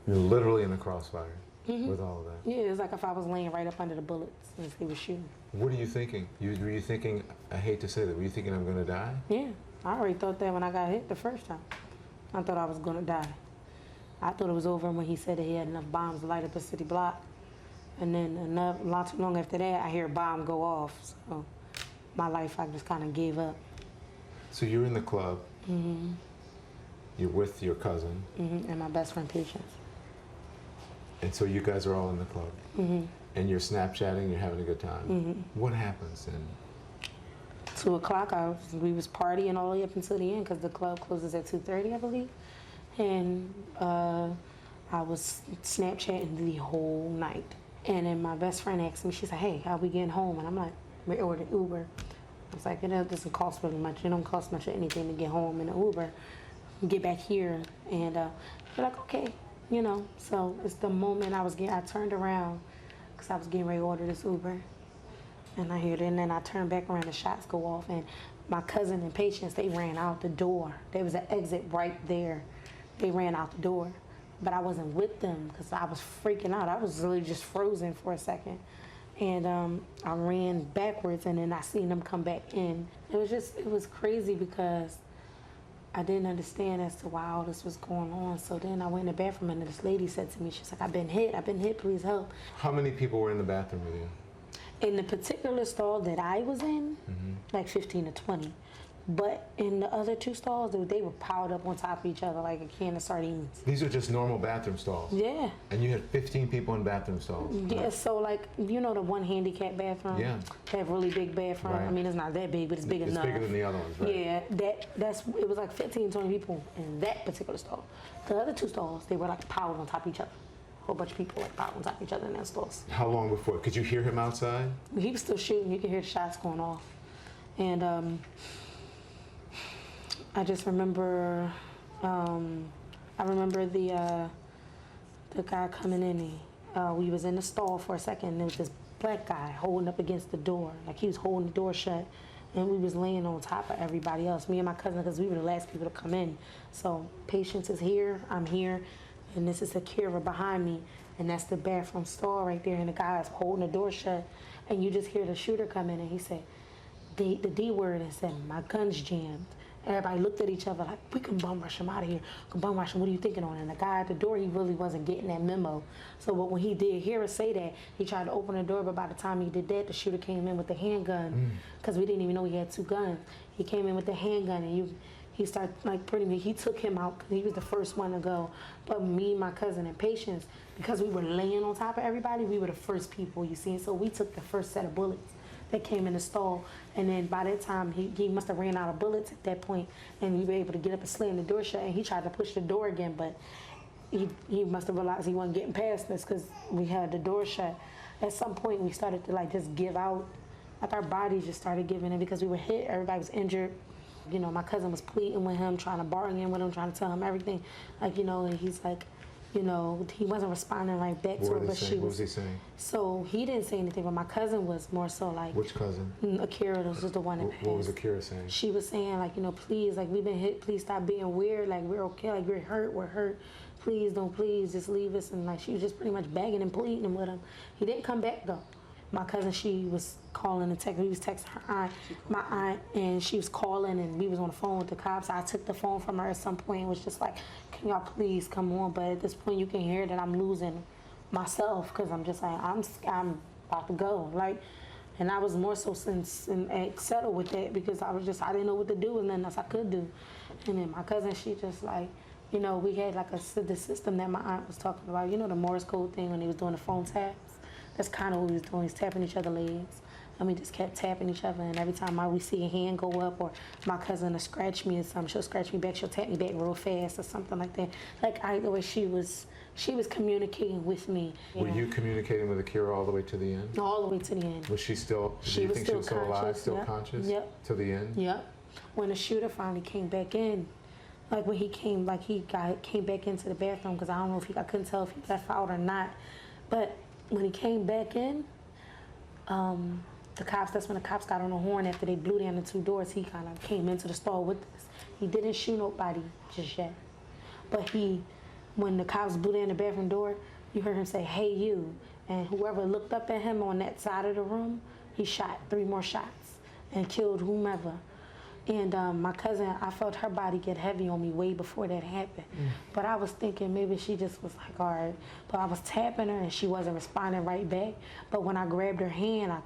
You're literally in the crossfire with all of that. Yeah, it's like if I was laying right up under the bullets as they were shooting. What are you thinking? Were you thinking, I hate to say that, were you thinking I'm going to die? Yeah, I already thought that when I got hit the first time. I thought I was going to die. I thought it was over when he said that he had enough bombs to light up a city block. And then not too long after that, I hear a bomb go off. So my life, I just kind of gave up. So you're in the club. You're with your cousin. And my best friend, Patience. And so you guys are all in the club. And you're Snapchatting, you're having a good time. What happens then? 2 o'clock, we was partying all the way up until the end because the club closes at 2:30, I believe. And I was Snapchatting the whole night. And then my best friend asked me, she said, hey, how we getting home? And I'm like, we ordered Uber. I was like, it doesn't cost really much. It don't cost much of anything to get home in an Uber. Get back here. And they're like, okay, you know. So it's the moment I turned around because I was getting ready to order this Uber. And I heard it, and then I turned back around, the shots go off, and my cousin and Patience, they ran out the door. There was an exit right there. They ran out the door, but I wasn't with them because I was freaking out. I was really just frozen for a second. And I ran backwards, and then I seen them come back in. It was crazy because I didn't understand as to why all this was going on. So then I went in the bathroom, and this lady said to me, she's like, I've been hit, please help. How many people were in the bathroom with you? In the particular stall that I was in, like 15 to 20. But in the other 2 stalls, they were piled up on top of each other like a can of sardines. These are just normal bathroom stalls? Yeah. And you had 15 people in bathroom stalls? Yeah, so like, you know the one handicapped bathroom? Yeah. That really big bathroom? Right. I mean, it's not that big, but it's big enough. It's bigger than the other ones, right? Yeah, it was like 15, 20 people in that particular stall. The other 2 stalls, they were like piled on top of each other. A whole bunch of people like piled on top of each other in that stalls. How long before? Could you hear him outside? He was still shooting. You could hear the shots going off. And I just remember, I remember the guy coming in. We was in the stall for a second, and there was this black guy holding up against the door. Like he was holding the door shut, and we was laying on top of everybody else, me and my cousin, because we were the last people to come in. So Patience is here, I'm here, and this is Akira behind me, and that's the bathroom stall right there, and the guy is holding the door shut, and you just hear the shooter come in, and he said, the D word, and said, my gun's jammed. Everybody looked at each other like, we can bum rush him out of here. We can bum rush him, what are you thinking on? And the guy at the door, he really wasn't getting that memo. So but when he did hear us say that, he tried to open the door, but by the time he did that, the shooter came in with the handgun, because we didn't even know he had 2 guns. He came in with the handgun, and he started, like, pretty much, he took him out, because he was the first one to go. But me, my cousin, and Patience, because we were laying on top of everybody, we were the first people, you see. So we took the first set of bullets that came in the stall, and then by that time he must have ran out of bullets at that point, and we were able to get up and slam the door shut, and he tried to push the door again, but he must have realized he wasn't getting past us because we had the door shut. At some point we started to like just give out, like our bodies just started giving in because we were hit, everybody was injured. You know, my cousin was pleading with him, trying to bargain with him, trying to tell him everything, like, you know, and he's like, you know, he wasn't responding right back to her, but she was. What was he saying? So he didn't say anything, but my cousin was more so like. Which cousin? Akira, this was the one that passed. What was Akira saying? She was saying, like, you know, please, like, we've been hit, please stop being weird, like, we're okay, like, we're hurt, please don't, please, just leave us, and like, she was just pretty much begging and pleading with him. He didn't come back, though. My cousin, she was calling and texting, we was texting her aunt, my aunt, and she was calling, and we was on the phone with the cops. I took the phone from her at some point and was just like, can y'all please come on? But at this point, you can hear that I'm losing myself, because I'm just like, I'm about to go, like, and I was more so settled with that, because I didn't know what to do, and nothing else I could do. And then my cousin, she just like, you know, we had like the system that my aunt was talking about, you know, the Morse code thing when they was doing the phone taps. That's kind of what we was doing, was tapping each other's legs. And we just kept tapping each other, and every time we see a hand go up, or my cousin will scratch me or something, she'll scratch me back, she'll tap me back real fast or something like that. Like either way, she was communicating with me. Were you communicating with Akira all the way to the end? All the way to the end. Was she still, do She you was think still she was still alive, conscious, still yep. conscious? Yep. To the end? Yep. When the shooter finally came back in, like when he came, like came back into the bathroom, because I don't know if I couldn't tell if he left out or not, but when he came back in, that's when the cops got on the horn after they blew down the 2 doors. He kind of came into the stall with us. He didn't shoot nobody just yet, but he when the cops blew down the bathroom door, you heard him say, "Hey, you." And whoever looked up at him on that side of the room, he shot 3 more shots and killed whomever. And my cousin, I felt her body get heavy on me way before that happened. But I was thinking maybe she just was like, all right. But I was tapping her and she wasn't responding right back. But when I grabbed her hand, I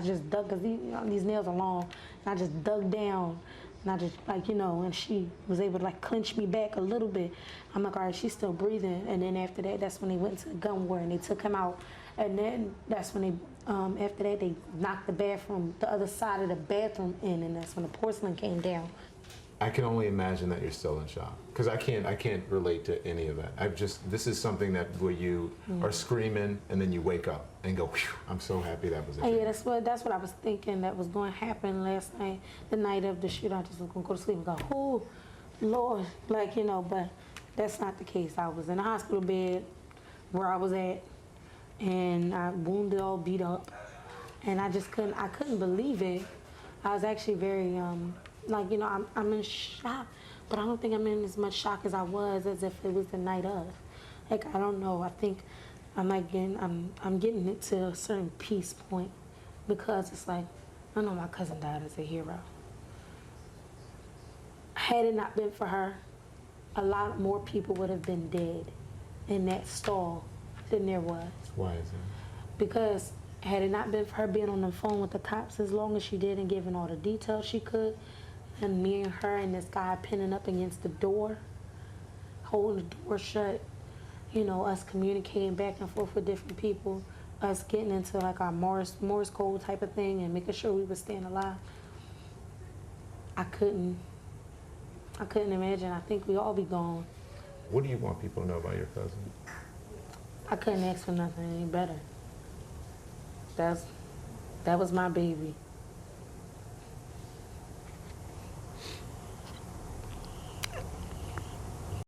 just dug, because these nails are long, and I just dug down. And I just, and she was able to clinch me back a little bit. I'm like, all right, she's still breathing. And then after that, that's when they went to the gun war and they took him out. And then that's when they, after that, they knocked the other side of the bathroom in, and that's when the porcelain came down. I can only imagine that you're still in shock, because I can't relate to any of that. This is something where you are screaming and then you wake up and go, "Whew, I'm so happy that was it." Yeah, that's what I was thinking that was going to happen last night, the night of the shootout. I just was going to go to sleep and go, "Oh, Lord," but that's not the case. I was in the hospital bed where I was at, and I wounded, all beat up, and I couldn't believe it. I was actually very, I'm in shock, but I don't think I'm in as much shock as I was as if it was the night of. I don't know. I think I'm getting it to a certain peace point, because it's like, I know my cousin died as a hero. Had it not been for her, a lot more people would have been dead in that stall than there was. Why is that? Because had it not been for her being on the phone with the cops as long as she did and giving all the details she could, and me and her and this guy pinning up against the door, holding the door shut, us communicating back and forth with different people, us getting into our Morse code type of thing and making sure we were staying alive. I couldn't imagine. I think we all be gone. What do you want people to know about your cousin? I couldn't ask for nothing any better. That was my baby.